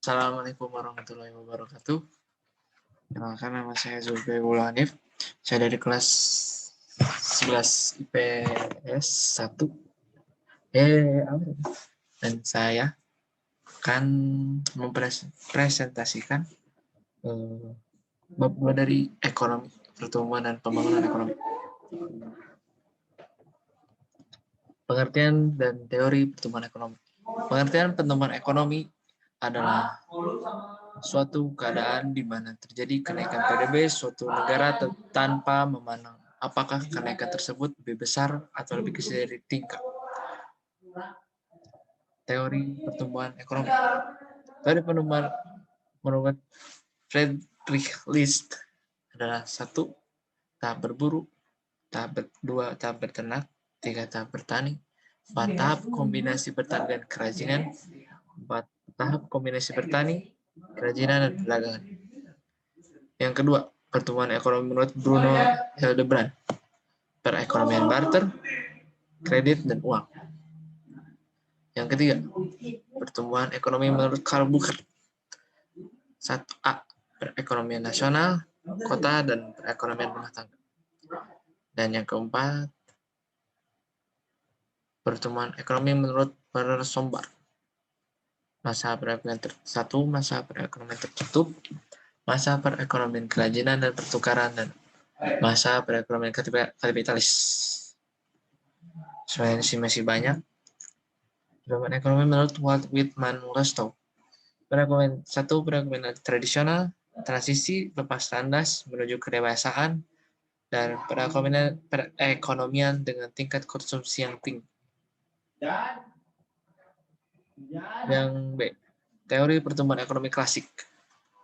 Assalamualaikum warahmatullahi wabarakatuh. Kenalkan nama saya Zulfiqar Hanif. Saya dari kelas 11 IPS 1. Dan saya akan mempresentasikan bab 2 dari ekonomi, pertumbuhan dan pembangunan ekonomi. Pengertian dan teori pertumbuhan ekonomi. Pengertian pertumbuhan ekonomi adalah suatu keadaan di mana terjadi kenaikan PDB suatu negara tanpa memandang apakah kenaikan tersebut lebih besar atau lebih kecil dari tingkat. Teori pertumbuhan ekonomi. Teori pertumbuhan menurut Friedrich List adalah 1. Tahap berburu, 2. Tahap berternak, 3. Tahap bertani, 4. Tahap kombinasi bertani dan kerajinan, 4. Tahap kombinasi bertani, kerajinan, dan perdagangan. Yang kedua, pertumbuhan ekonomi menurut Bruno Hildebrand, perekonomian barter, kredit, dan uang. Yang ketiga, pertumbuhan ekonomi menurut Karl Bucher, 1A, perekonomian nasional, kota, dan perekonomian rumah tangga. Dan yang keempat, pertumbuhan ekonomi menurut Werner Sombart, masa perekonomian masa perekonomian tertutup, masa perekonomian kerajinan dan pertukaran, dan masa perekonomian kapitalis. Selain masih banyak, pertumbuhan ekonomi menurut Walt Whitman Rostow, perekonomian tradisional, transisi lepas tandas menuju kedewasaan, dan perekonomian dengan tingkat konsumsi yang tinggi. Yang B, teori pertumbuhan ekonomi klasik.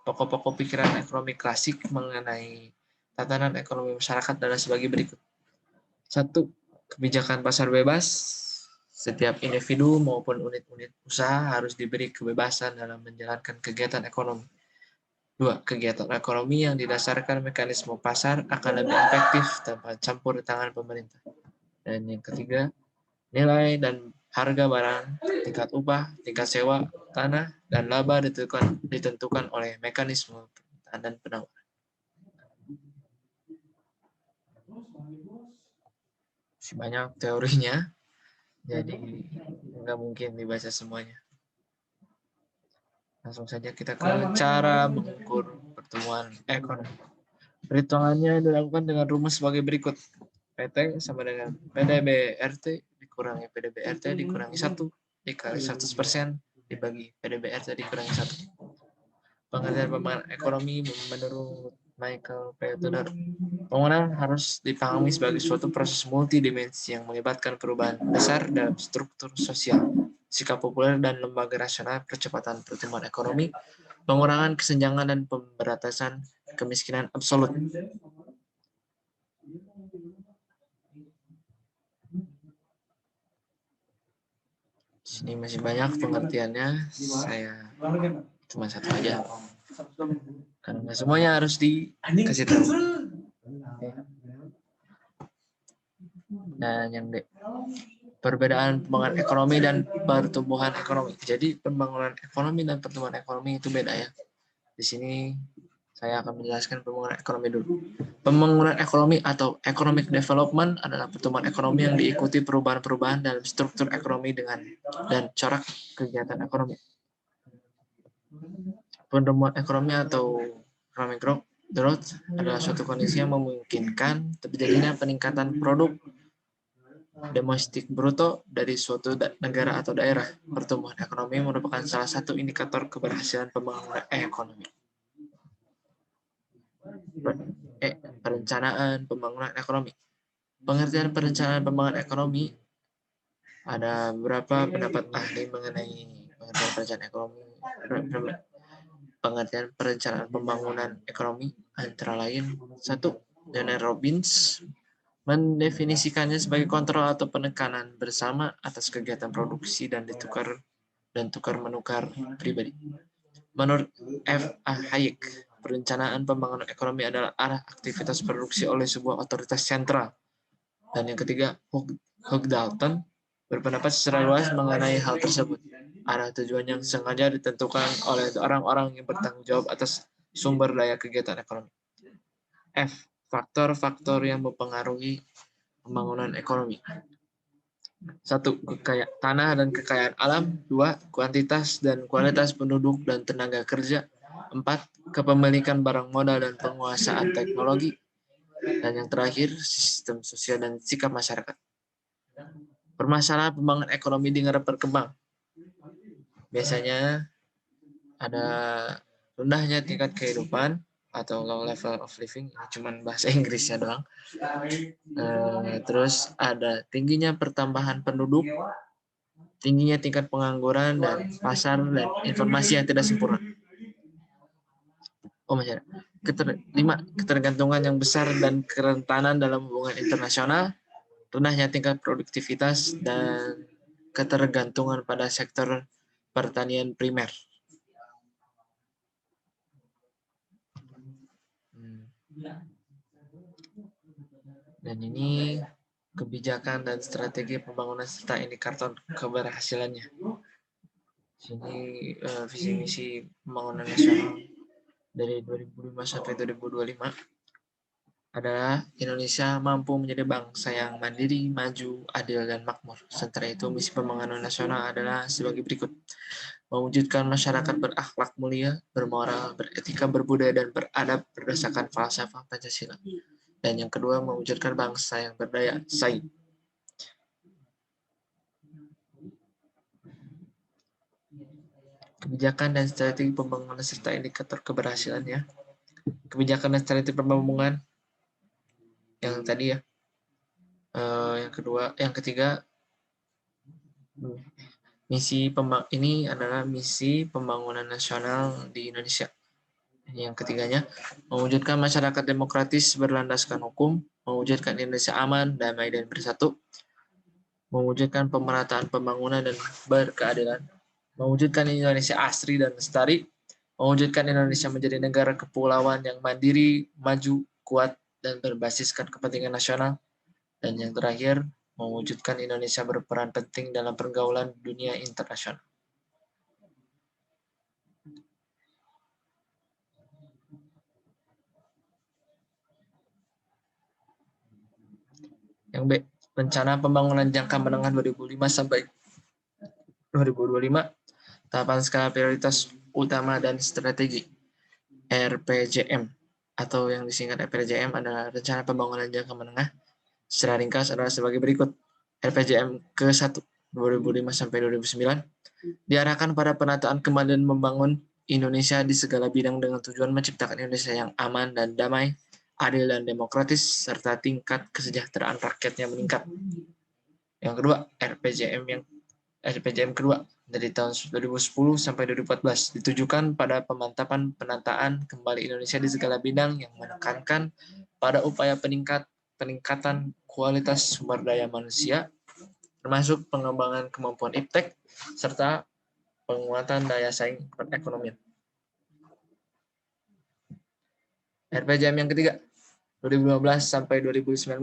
Pokok-pokok pikiran ekonomi klasik mengenai tatanan ekonomi masyarakat adalah sebagai berikut. 1. Kebijakan pasar bebas. Setiap individu maupun unit-unit usaha harus diberi kebebasan dalam menjalankan kegiatan ekonomi. 2. Kegiatan ekonomi yang didasarkan mekanisme pasar akan lebih efektif tanpa campur tangan pemerintah. Dan yang ketiga, nilai dan harga barang, tingkat upah, tingkat sewa, tanah, dan laba ditentukan oleh mekanisme permintaan dan penawaran. Masih banyak teorinya, jadi nggak mungkin dibaca semuanya. Langsung saja kita ke cara mengukur pertumbuhan ekonomi. Perhitungannya dilakukan dengan rumus sebagai berikut. PT sama dengan PDB-RT dikurangi PDB-RT dikurangi 1 dikali 100% dibagi PDB-RT dikurangi 1. Pengertian pembangunan ekonomi menurut Michael P. Tudor. Pembangunan harus dipahami sebagai suatu proses multidimensi yang melibatkan perubahan besar dalam struktur sosial, sikap populer dan lembaga rasional, percepatan pertumbuhan ekonomi, pengurangan kesenjangan dan pemberantasan kemiskinan absolut. Sini masih banyak pengertiannya, saya cuma satu aja. Karena semuanya harus dikasih tahu. Dan yang D, perbedaan pembangunan ekonomi dan pertumbuhan ekonomi. Jadi pembangunan ekonomi dan pertumbuhan ekonomi itu beda ya. Di sini saya akan menjelaskan pembangunan ekonomi dulu. Pembangunan ekonomi atau economic development adalah pertumbuhan ekonomi yang diikuti perubahan-perubahan dalam struktur ekonomi dan corak kegiatan ekonomi. Pertumbuhan ekonomi atau economic growth adalah suatu kondisi yang memungkinkan terjadinya peningkatan produk domestik bruto dari suatu negara atau daerah. Pertumbuhan ekonomi merupakan salah satu indikator keberhasilan pembangunan ekonomi. Perencanaan pembangunan ekonomi. Pengertian perencanaan pembangunan ekonomi, ada beberapa pendapat ahli mengenai pengertian perencanaan ekonomi. Pengertian perencanaan pembangunan ekonomi antara lain 1. Daniel Robbins mendefinisikannya sebagai kontrol atau penekanan bersama atas kegiatan produksi dan tukar-menukar pribadi. Menurut F. A. Hayek, perencanaan pembangunan ekonomi adalah arah aktivitas produksi oleh sebuah otoritas sentral. Dan yang ketiga, Hugh Dalton berpendapat secara luas mengenai hal tersebut. Arah tujuan yang sengaja ditentukan oleh orang-orang yang bertanggung jawab atas sumber daya kegiatan ekonomi. F. Faktor-faktor yang mempengaruhi pembangunan ekonomi. 1. Tanah dan kekayaan alam. 2. Kuantitas dan kualitas penduduk dan tenaga kerja. 4. Kepemilikan barang modal dan penguasaan teknologi. Dan yang terakhir, sistem sosial dan sikap masyarakat. Permasalahan pembangunan ekonomi di negara berkembang. Biasanya ada rendahnya tingkat kehidupan atau low level of living, ini cuman bahasa Inggrisnya doang. Terus ada tingginya pertambahan penduduk, tingginya tingkat pengangguran, dan pasar dan informasi yang tidak sempurna. Masih ada. 5. Ketergantungan yang besar dan kerentanan dalam hubungan internasional, rendahnya tingkat produktivitas, dan ketergantungan pada sektor pertanian primer. Dan ini kebijakan dan strategi pembangunan serta indikator keberhasilannya. Sini visi misi pembangunan nasional dari 2005 sampai 2025 adalah Indonesia mampu menjadi bangsa yang mandiri, maju, adil, dan makmur. Sementara itu, misi pembangunan nasional adalah sebagai berikut. Mewujudkan masyarakat berakhlak mulia, bermoral, beretika, berbudaya, dan beradab berdasarkan falsafah Pancasila. Dan yang kedua, mewujudkan bangsa yang berdaya saing. Kebijakan dan strategi pembangunan serta indikator keberhasilannya. Kebijakan dan strategi pembangunan yang tadi ya. Yang ketiga, ini adalah misi pembangunan nasional di Indonesia. Yang ketiganya, mewujudkan masyarakat demokratis berlandaskan hukum, mewujudkan Indonesia aman, damai, dan bersatu, mewujudkan pemerataan pembangunan dan berkeadilan, mewujudkan Indonesia asri dan lestari, mewujudkan Indonesia menjadi negara kepulauan yang mandiri, maju, kuat, dan berbasiskan kepentingan nasional, dan yang terakhir, mewujudkan Indonesia berperan penting dalam pergaulan dunia internasional. Yang B, rencana pembangunan jangka menengah 2005 sampai 2025, tahapan skala prioritas utama dan strategi RPJM, atau yang disingkat RPJM adalah rencana pembangunan jangka menengah. Secara ringkas adalah sebagai berikut. RPJM ke-1 2005 sampai 2009 diarahkan pada penataan kembali dan membangun Indonesia di segala bidang dengan tujuan menciptakan Indonesia yang aman dan damai, adil dan demokratis, serta tingkat kesejahteraan rakyatnya meningkat. Yang kedua, RPJM kedua dari tahun 2010 sampai 2014 ditujukan pada penataan kembali Indonesia di segala bidang yang menekankan pada upaya peningkatan kualitas sumber daya manusia, termasuk pengembangan kemampuan iptek, serta penguatan daya saing perekonomian. RPJM yang ketiga, 2015 sampai 2019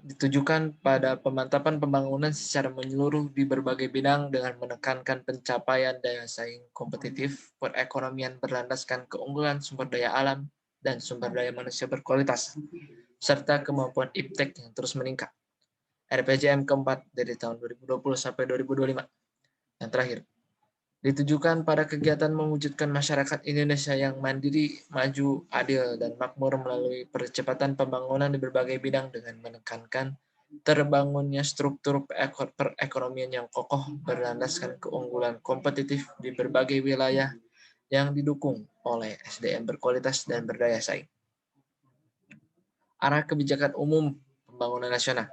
ditujukan pada pemantapan pembangunan secara menyeluruh di berbagai bidang dengan menekankan pencapaian daya saing kompetitif perekonomian berlandaskan keunggulan sumber daya alam dan sumber daya manusia berkualitas, serta kemampuan iptek yang terus meningkat. RPJM keempat dari tahun 2020 sampai 2025. Yang terakhir, ditujukan pada kegiatan mewujudkan masyarakat Indonesia yang mandiri, maju, adil, dan makmur melalui percepatan pembangunan di berbagai bidang dengan menekankan terbangunnya struktur perekonomian yang kokoh berlandaskan keunggulan kompetitif di berbagai wilayah yang didukung oleh SDM berkualitas dan berdaya saing. Arah kebijakan umum pembangunan nasional.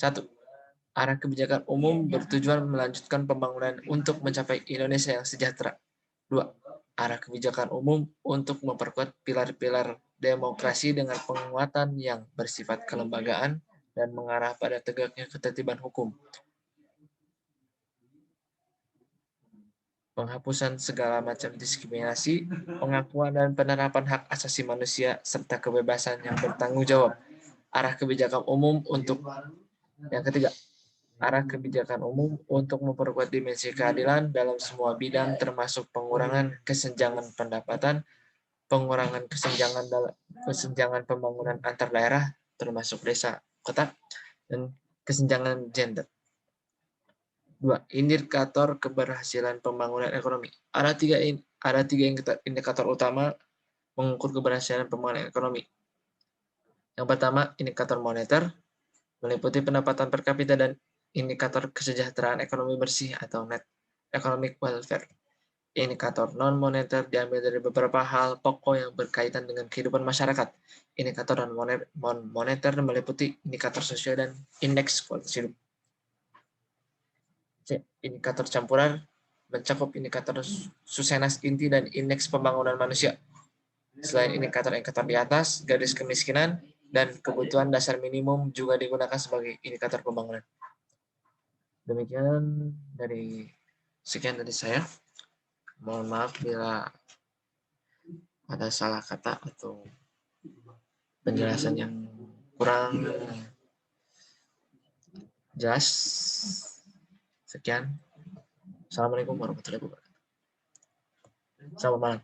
1. Arah kebijakan umum bertujuan melanjutkan pembangunan untuk mencapai Indonesia yang sejahtera. 2. Arah kebijakan umum untuk memperkuat pilar-pilar demokrasi dengan penguatan yang bersifat kelembagaan dan mengarah pada tegaknya ketertiban hukum. Penghapusan segala macam diskriminasi, pengakuan dan penerapan hak asasi manusia, serta kebebasan yang bertanggung jawab. Arah kebijakan umum untuk yang ketiga, arah kebijakan umum untuk memperkuat dimensi keadilan dalam semua bidang, termasuk pengurangan kesenjangan pendapatan, pengurangan kesenjangan pembangunan antar daerah, termasuk desa, kota, dan kesenjangan gender. 2. Indikator keberhasilan pembangunan ekonomi. Ada tiga indikator utama mengukur keberhasilan pembangunan ekonomi. Yang pertama, indikator moneter, meliputi pendapatan per kapita dan indikator kesejahteraan ekonomi bersih atau net economic welfare. Indikator non-moneter diambil dari beberapa hal pokok yang berkaitan dengan kehidupan masyarakat. Indikator non-moneter meliputi indikator sosial dan indeks kualitas hidup. Indikator campuran mencakup indikator Susenas inti dan indeks pembangunan manusia. Selain indikator-indikator di atas, garis kemiskinan dan kebutuhan dasar minimum juga digunakan sebagai indikator pembangunan. Demikian sekian dari saya. Mohon maaf bila ada salah kata atau penjelasan yang kurang jelas. Sekian. Assalamualaikum warahmatullahi wabarakatuh. Selamat malam.